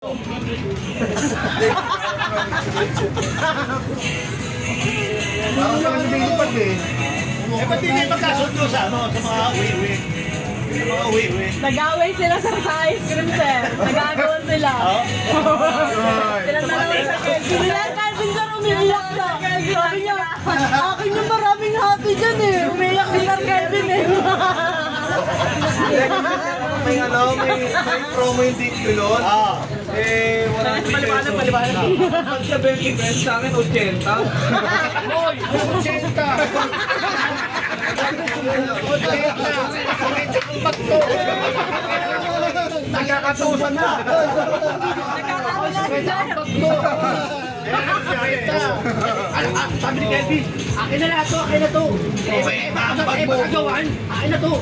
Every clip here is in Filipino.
Parang sa kasi nilipad eh. Eh, ba't hindi magkasundo sa mga uwi-uwi? Nag-away sila sa ice cream, sir. Nag-agawan sila. Silang dalawa sa Kelvin. Silang Kelvin sir, umiiyak na. Sabi niya, akin yung maraming happy dyan eh. Umiiyak din ang Kelvin eh. May promo yung date ko nun. Eh, wala Paliwanag. Pag sa 20 pesos sa akin, 80. Hoy! 80! Nagkakatusan na. Sabi ni Kelvin, akin na lahat to, akin na to. Makagawan, akin na to.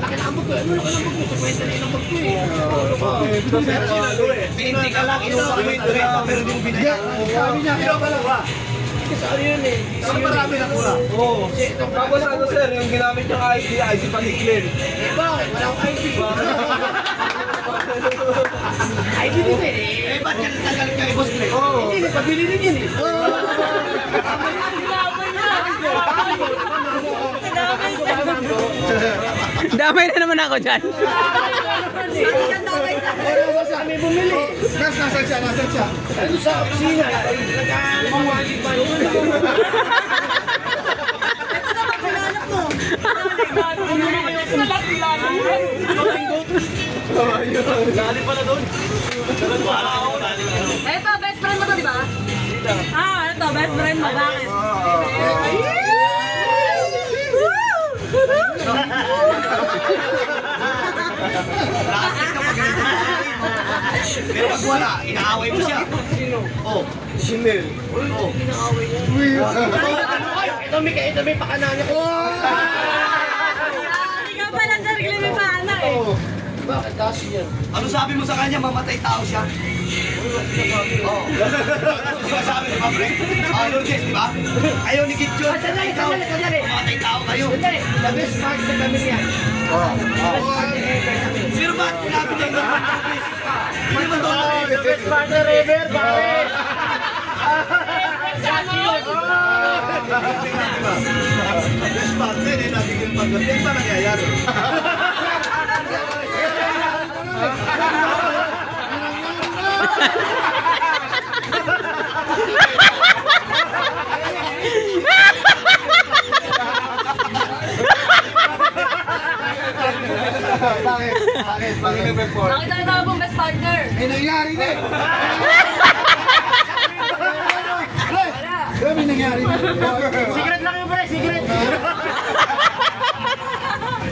Laki na ang bag ko. Ano laki na ang bag ko? 50 na yung bag ko eh. Hindi ka lang inuwa pero hindi mo binaya. Sabi niya, pero pala ba? Kasi ano yun eh. Kasi marami na pula. Oo. Tapos ano sir, yung ginamit yung ID paniklir. Eh bakit? Wala akong ID. ID din eh. Eh, ba't yan nagalit kay Boss Clay? Hindi, may pabili din yun eh. Damay na naman ako dyan. Pero sa amin bumili. Nasaan siya? Ano sa opisina? Nagkamawali pa yun. Ito na pagkalanap mo. Dali pala doon. Ito, best friend mo to, di ba? Ito, best friend mo. Bakit? Pero pag wala, inaaway mo siya. Sino? Oh, si Mel. Oh. Inaaway niya. Ito may pakananya ko. Ikaw pala, sir. May paana eh. Bakit kasi yan? Ano sabi mo sa kanya? Mamatay tao siya. Oo. Sinasabi ni Ma'am Ray. Lourdes, di ba? Ayaw ni Kit yun. Sandali. Mamatay tao kayo. Sandali. The best part na kami niyan. Sino ba? Sinabi niya yung hindi naman doon. The best partner ever, pare. Best partner eh, lagi yung pagdating. Ano ba nangyayari? Bakit nag-report? Bakit na tawag mong best partner? Eh, nangyari na eh! May nangyari na. Secret lang yun, pre. Secret.